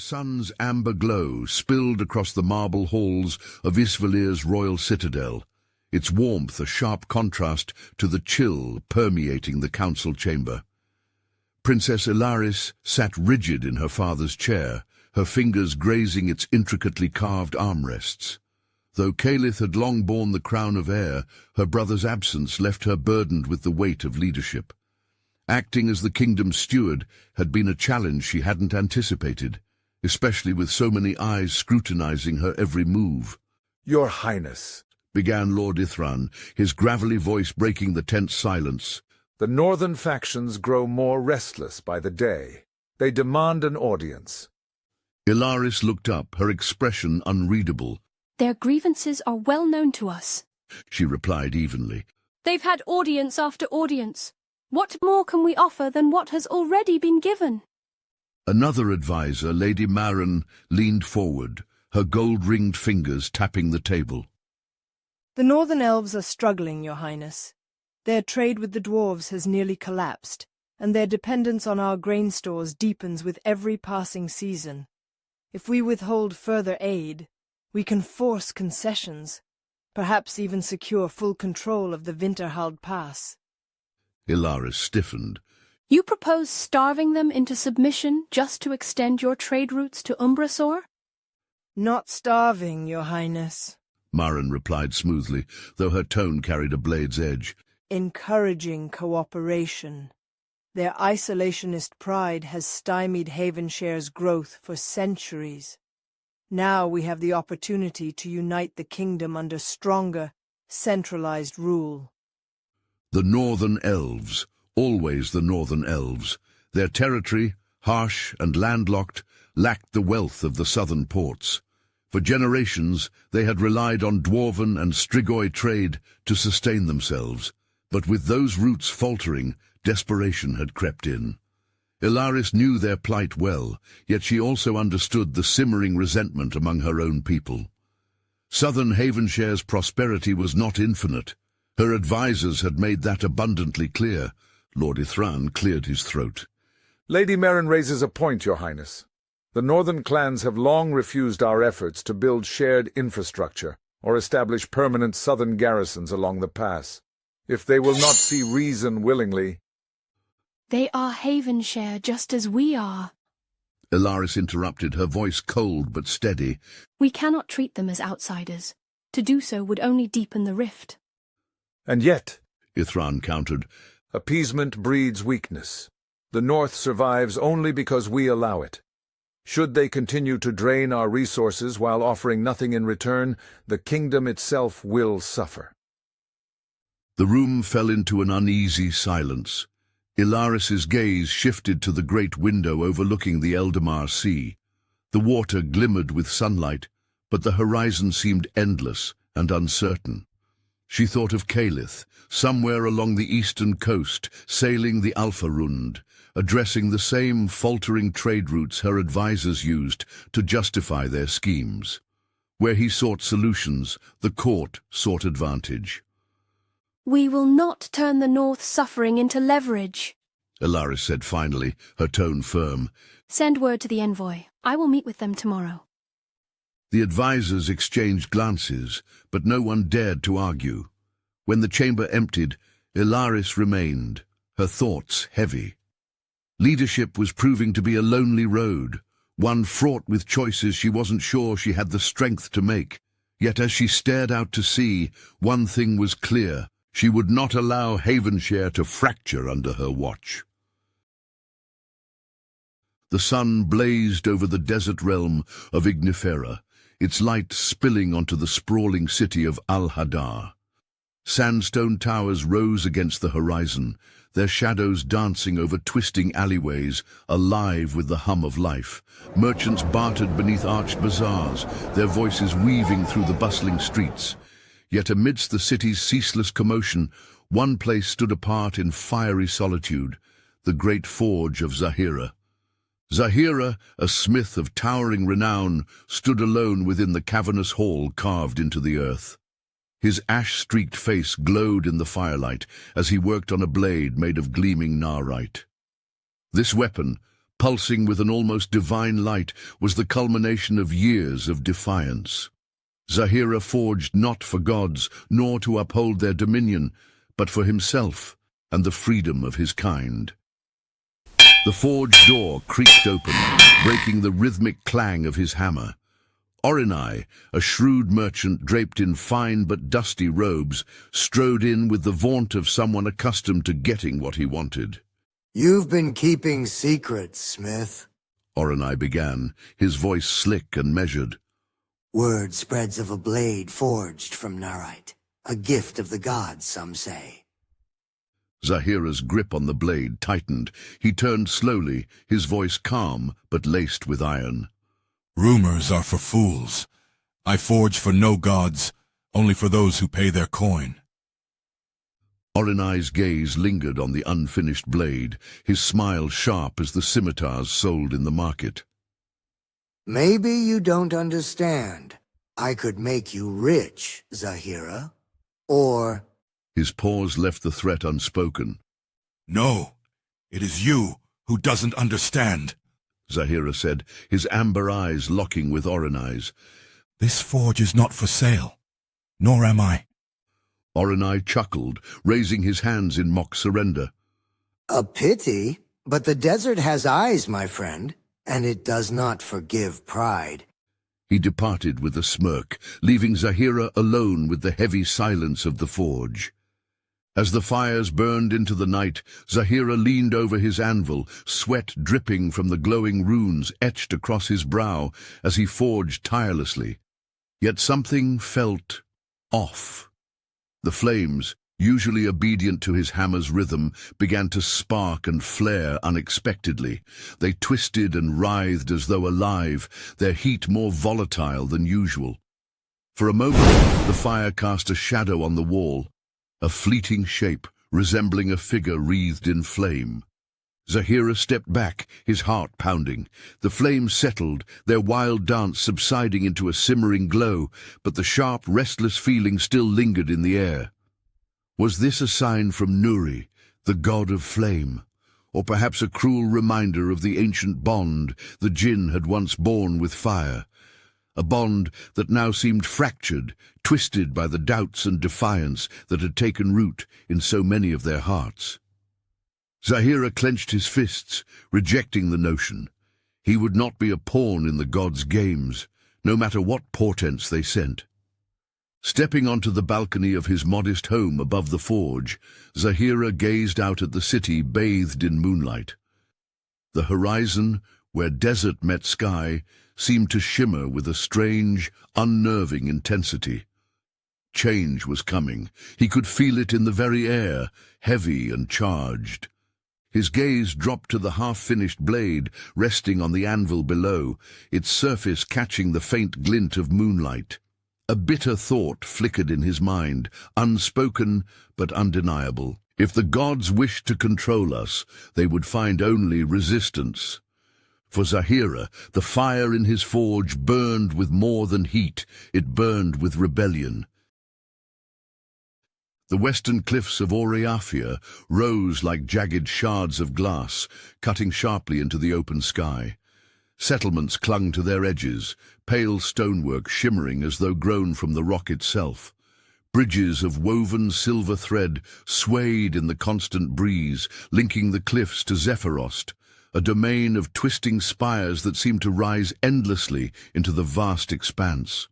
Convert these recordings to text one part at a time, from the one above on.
sun's amber glow spilled across the marble halls of Isvalir's royal citadel, its warmth a sharp contrast to the chill permeating the council chamber. Princess Ilaris sat rigid in her father's chair, her fingers grazing its intricately carved armrests. Though Kalith had long borne the crown of heir, her brother's absence left her burdened with the weight of leadership. Acting as the kingdom's steward had been a challenge she hadn't anticipated, especially with so many eyes scrutinizing her every move. "Your Highness," began Lord Ithran, his gravelly voice breaking the tense silence. "the northern factions grow more restless by the day. They demand an audience." Ilaris looked up, her expression unreadable. "Their grievances are well known to us," she replied evenly. "They've had audience after audience. What more can we offer than what has already been given?" Another advisor, Lady Marin, leaned forward, her gold-ringed fingers tapping the table. "The Northern Elves are struggling, Your Highness. Their trade with the dwarves has nearly collapsed, and their dependence on our grain stores deepens with every passing season. If we withhold further aid, we can force concessions, perhaps even secure full control of the Winterhald Pass." Ilaris stiffened. "You propose starving them into submission just to extend your trade routes to Umbrasaur?" "Not starving, Your Highness," Marin replied smoothly, though her tone carried a blade's edge. "Encouraging cooperation. Their isolationist pride has stymied Havenshire's growth for centuries. Now we have the opportunity to unite the kingdom under stronger, centralized rule." The Northern Elves, always the Northern Elves, their territory, harsh and landlocked, lacked the wealth of the southern ports. For generations, they had relied on dwarven and strigoi trade to sustain themselves, but with those roots faltering, desperation had crept in. Ilaris knew their plight well, yet she also understood the simmering resentment among her own people. Southern Havenshire's prosperity was not infinite. Her advisers had made that abundantly clear. Lord Ithran cleared his throat. "Lady Marin raises a point, Your Highness. The northern clans have long refused our efforts to build shared infrastructure or establish permanent southern garrisons along the pass. If they will not see reason willingly—" "They are Havenshire just as we are," Ilaris interrupted, her voice cold but steady. "We cannot treat them as outsiders. To do so would only deepen the rift." "And yet," Ithran countered, "appeasement breeds weakness. The North survives only because we allow it. Should they continue to drain our resources while offering nothing in return, the kingdom itself will suffer." The room fell into an uneasy silence. Ilaris's gaze shifted to the great window overlooking the Eldamar Sea. The water glimmered with sunlight, but the horizon seemed endless and uncertain. She thought of Kalith, somewhere along the eastern coast, sailing the Alpharund, addressing the same faltering trade routes her advisers used to justify their schemes. Where he sought solutions, the court sought advantage. "We will not turn the North's suffering into leverage," Ilaris said finally, her tone firm. "Send word to the envoy. I will meet with them tomorrow." The advisers exchanged glances, but no one dared to argue. When the chamber emptied, Ilaris remained, her thoughts heavy. Leadership was proving to be a lonely road, one fraught with choices she wasn't sure she had the strength to make. Yet as she stared out to sea, one thing was clear: she would not allow Havenshire to fracture under her watch. The sun blazed over the desert realm of Ignifera, its light spilling onto the sprawling city of Al-Hadar. Sandstone towers rose against the horizon, their shadows dancing over twisting alleyways, alive with the hum of life. Merchants bartered beneath arched bazaars, their voices weaving through the bustling streets. Yet amidst the city's ceaseless commotion, one place stood apart in fiery solitude, the great forge of Zahira. Zahira, a smith of towering renown, stood alone within the cavernous hall carved into the earth. His ash-streaked face glowed in the firelight as he worked on a blade made of gleaming narite. This weapon, pulsing with an almost divine light, was the culmination of years of defiance. Zahira forged not for gods, nor to uphold their dominion, but for himself and the freedom of his kind. The forge door creaked open, breaking the rhythmic clang of his hammer. Orenai, a shrewd merchant draped in fine but dusty robes, strode in with the vaunt of someone accustomed to getting what he wanted. "You've been keeping secrets, Smith." Orenai began, his voice slick and measured. "Word spreads of a blade forged from Narite. A gift of the gods, some say." Zahira's grip on the blade tightened. He turned slowly, his voice calm but laced with iron. "Rumors are for fools. I forge for no gods, only for those who pay their coin." Orenai's gaze lingered on the unfinished blade, his smile sharp as the scimitars sold in the market. "Maybe you don't understand. I could make you rich, Zahira. Or..." His pause left the threat unspoken. "No, it is you who doesn't understand," Zahira said, his amber eyes locking with Orenai's. "This forge is not for sale, nor am I." Orenai chuckled, raising his hands in mock surrender. "A pity, but the desert has eyes, my friend, and it does not forgive pride." He departed with a smirk, leaving Zahira alone with the heavy silence of the forge. As the fires burned into the night, Zahira leaned over his anvil, sweat dripping from the glowing runes etched across his brow as he forged tirelessly. Yet something felt off. The flames, usually obedient to his hammer's rhythm, began to spark and flare unexpectedly. They twisted and writhed as though alive, their heat more volatile than usual. For a moment, the fire cast a shadow on the wall, a fleeting shape resembling a figure wreathed in flame. Zahira stepped back, his heart pounding. The flames settled, their wild dance subsiding into a simmering glow, but the sharp, restless feeling still lingered in the air. Was this a sign from Nuri, the god of flame? Or perhaps a cruel reminder of the ancient bond the Jinn had once borne with fire? A bond that now seemed fractured, twisted by the doubts and defiance that had taken root in so many of their hearts. Zahira clenched his fists, rejecting the notion. He would not be a pawn in the gods' games, no matter what portents they sent. Stepping onto the balcony of his modest home above the forge, Zahira gazed out at the city bathed in moonlight. The horizon, where desert met sky, seemed to shimmer with a strange, unnerving intensity. Change was coming. He could feel it in the very air, heavy and charged. His gaze dropped to the half-finished blade resting on the anvil below, its surface catching the faint glint of moonlight. A bitter thought flickered in his mind, unspoken but undeniable. If the gods wished to control us, they would find only resistance. For Zahira, the fire in his forge burned with more than heat, it burned with rebellion. The western cliffs of Oreafia rose like jagged shards of glass, cutting sharply into the open sky. Settlements clung to their edges, pale stonework shimmering as though grown from the rock itself. Bridges of woven silver thread swayed in the constant breeze, linking the cliffs to Zephyrost, a domain of twisting spires that seemed to rise endlessly into the vast expanse.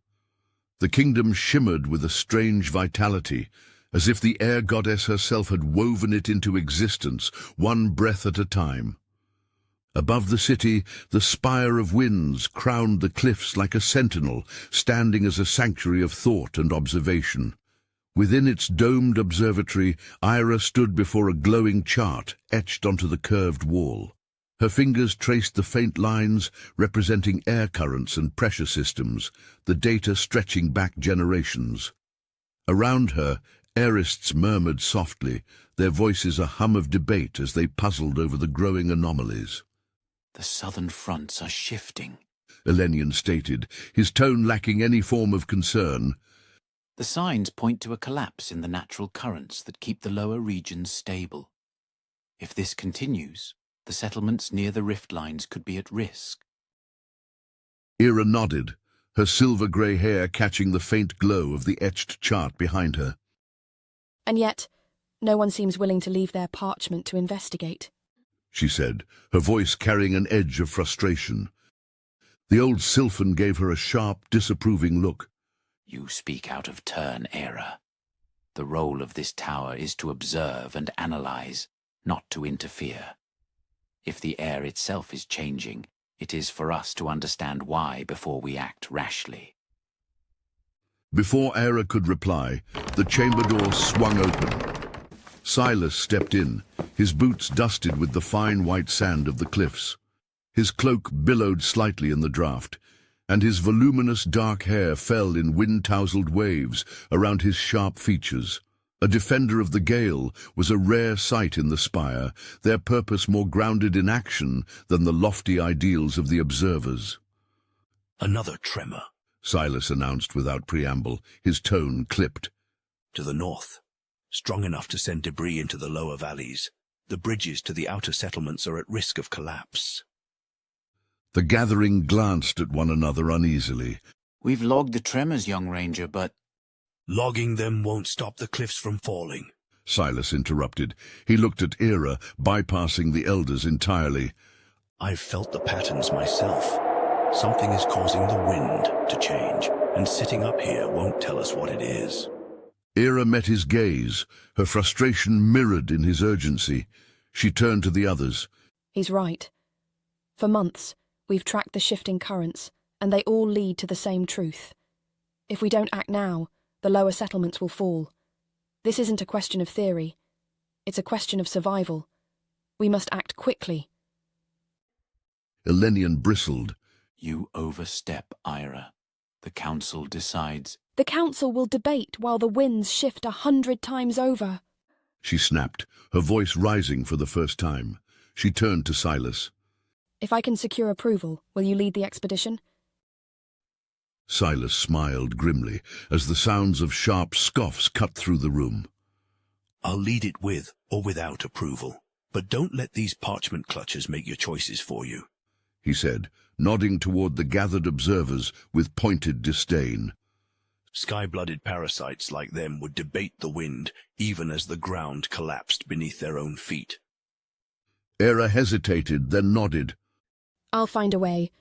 The kingdom shimmered with a strange vitality, as if the air goddess herself had woven it into existence, one breath at a time. Above the city, the Spire of Winds crowned the cliffs like a sentinel, standing as a sanctuary of thought and observation. Within its domed observatory, Ira stood before a glowing chart etched onto the curved wall. Her fingers traced the faint lines representing air currents and pressure systems, the data stretching back generations. Around her, aerists murmured softly, their voices a hum of debate as they puzzled over the growing anomalies. "The southern fronts are shifting," Elenian stated, his tone lacking any form of concern. "The signs point to a collapse in the natural currents that keep the lower regions stable. If this continues, The settlements near the rift lines could be at risk. Era nodded, her silver-grey hair catching the faint glow of the etched chart behind her. And yet, no one seems willing to leave their parchment to investigate, she said, her voice carrying an edge of frustration. The old Sylphan gave her a sharp, disapproving look. You speak out of turn, Era. The role of this tower is to observe and analyze, not to interfere. If the air itself is changing, it is for us to understand why before we act rashly. Before Era could reply, the chamber door swung open. Silas stepped in, his boots dusted with the fine white sand of the cliffs. His cloak billowed slightly in the draught, and his voluminous dark hair fell in wind-tousled waves around his sharp features. A defender of the gale was a rare sight in the spire, their purpose more grounded in action than the lofty ideals of the observers. Another tremor. Silas announced without preamble, his tone clipped. To the north, strong enough to send debris into the lower valleys. The bridges to the outer settlements are at risk of collapse. The gathering glanced at one another uneasily. We've logged the tremors, young ranger, but... Logging them won't stop the cliffs from falling. Silas interrupted. He looked at Era, bypassing the elders entirely. I've felt the patterns myself. Something is causing the wind to change, and sitting up here won't tell us what it is. Era met his gaze, her frustration mirrored in his urgency. She turned to the others. He's right. For months, we've tracked the shifting currents, and they all lead to the same truth. If we don't act now, the lower settlements will fall. This isn't a question of theory. It's a question of survival. We must act quickly. Elenian bristled. You overstep, Ira. The council decides. The council will debate while the winds shift 100 times over. She snapped, her voice rising for the first time. She turned to Silas. If I can secure approval, will you lead the expedition? Silas smiled grimly as the sounds of sharp scoffs cut through the room. I'll lead it with or without approval, but don't let these parchment clutchers make your choices for you, he said, nodding toward the gathered observers with pointed disdain. Sky-blooded parasites like them would debate the wind even as the ground collapsed beneath their own feet. Era hesitated, then nodded. I'll find a way.